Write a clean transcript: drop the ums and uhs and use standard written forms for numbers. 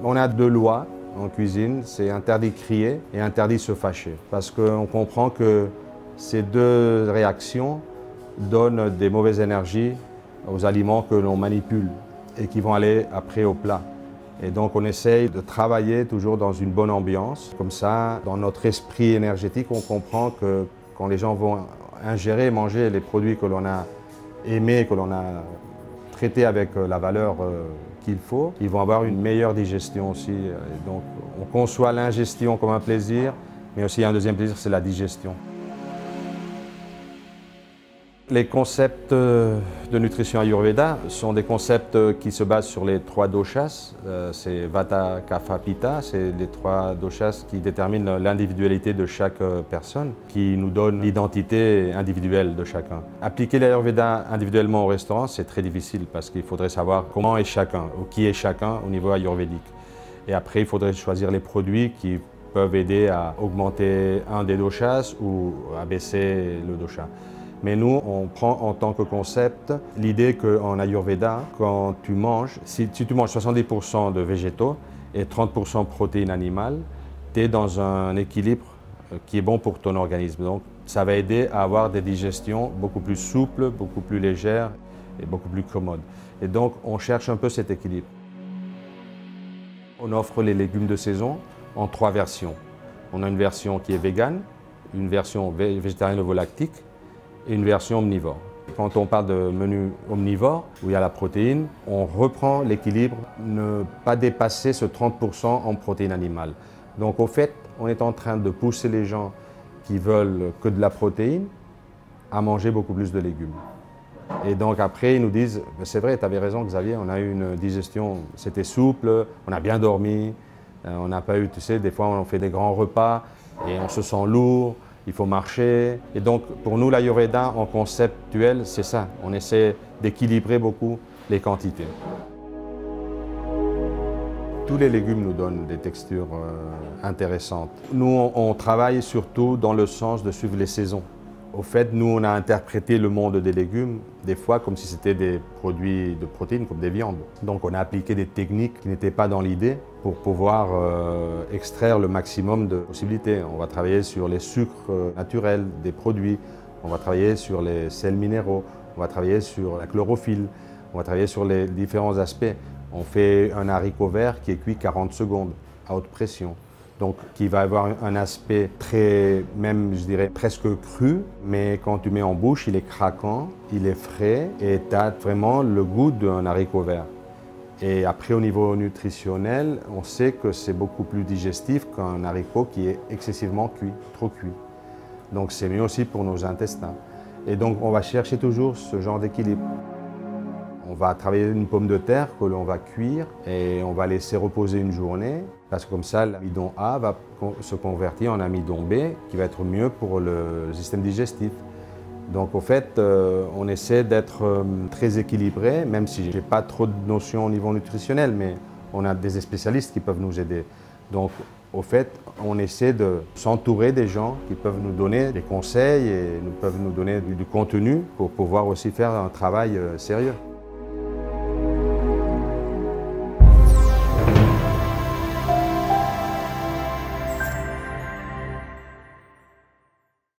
On a deux lois en cuisine, c'est interdit de crier et interdit de se fâcher. Parce qu'on comprend que ces deux réactions donnent des mauvaises énergies aux aliments que l'on manipule et qui vont aller après au plat. Et donc on essaye de travailler toujours dans une bonne ambiance. Comme ça, dans notre esprit énergétique, on comprend que quand les gens vont ingérer et manger les produits que l'on a aimés, que l'on a traités avec la valeur qu'il faut, ils vont avoir une meilleure digestion aussi. Et donc on conçoit l'ingestion comme un plaisir, mais aussi un deuxième plaisir, c'est la digestion. Les concepts de nutrition ayurvéda sont des concepts qui se basent sur les trois doshas. C'est Vata, Kapha, Pitta. C'est les trois doshas qui déterminent l'individualité de chaque personne, qui nous donnent l'identité individuelle de chacun. Appliquer l'ayurvéda individuellement au restaurant, c'est très difficile parce qu'il faudrait savoir comment est chacun, ou qui est chacun au niveau ayurvédique. Et après, il faudrait choisir les produits qui peuvent aider à augmenter un des doshas ou à baisser le dosha. Mais nous, on prend en tant que concept l'idée qu'en Ayurveda, quand tu manges, si tu manges 70% de végétaux et 30% de protéines animales, tu es dans un équilibre qui est bon pour ton organisme. Donc, ça va aider à avoir des digestions beaucoup plus souples, beaucoup plus légères et beaucoup plus commodes. Et donc, on cherche un peu cet équilibre. On offre les légumes de saison en trois versions. On a une version qui est végane, une version végétarienne ovo-lactique, et une version omnivore. Quand on parle de menu omnivore, où il y a la protéine, on reprend l'équilibre, ne pas dépasser ce 30% en protéines animales. Donc au fait, on est en train de pousser les gens qui veulent que de la protéine à manger beaucoup plus de légumes. Et donc après, ils nous disent, c'est vrai, tu avais raison Xavier, on a eu une digestion, c'était souple, on a bien dormi, on n'a pas eu, tu sais, des fois on fait des grands repas et on se sent lourd. Il faut marcher. Et donc, pour nous, l'Ayurveda, en conceptuel, c'est ça. On essaie d'équilibrer beaucoup les quantités. Tous les légumes nous donnent des textures intéressantes. Nous, on travaille surtout dans le sens de suivre les saisons. Au fait, nous, on a interprété le monde des légumes, des fois comme si c'était des produits de protéines, comme des viandes. Donc, on a appliqué des techniques qui n'étaient pas dans l'idée pour pouvoir extraire le maximum de possibilités. On va travailler sur les sucres naturels des produits, on va travailler sur les sels minéraux, on va travailler sur la chlorophylle, on va travailler sur les différents aspects. On fait un haricot vert qui est cuit 40 secondes à haute pression. Donc, qui va avoir un aspect très, même je dirais presque cru, mais quand tu mets en bouche, il est craquant, il est frais et tu as vraiment le goût d'un haricot vert. Et après, au niveau nutritionnel, on sait que c'est beaucoup plus digestif qu'un haricot qui est excessivement cuit, trop cuit. Donc, c'est mieux aussi pour nos intestins. Et donc, on va chercher toujours ce genre d'équilibre. On va travailler une pomme de terre que l'on va cuire et on va laisser reposer une journée parce que comme ça, l'amidon A va se convertir en amidon B qui va être mieux pour le système digestif. Donc au fait, on essaie d'être très équilibré, même si je n'ai pas trop de notions au niveau nutritionnel, mais on a des spécialistes qui peuvent nous aider. Donc au fait, on essaie de s'entourer des gens qui peuvent nous donner des conseils et peuvent nous donner du contenu pour pouvoir aussi faire un travail sérieux.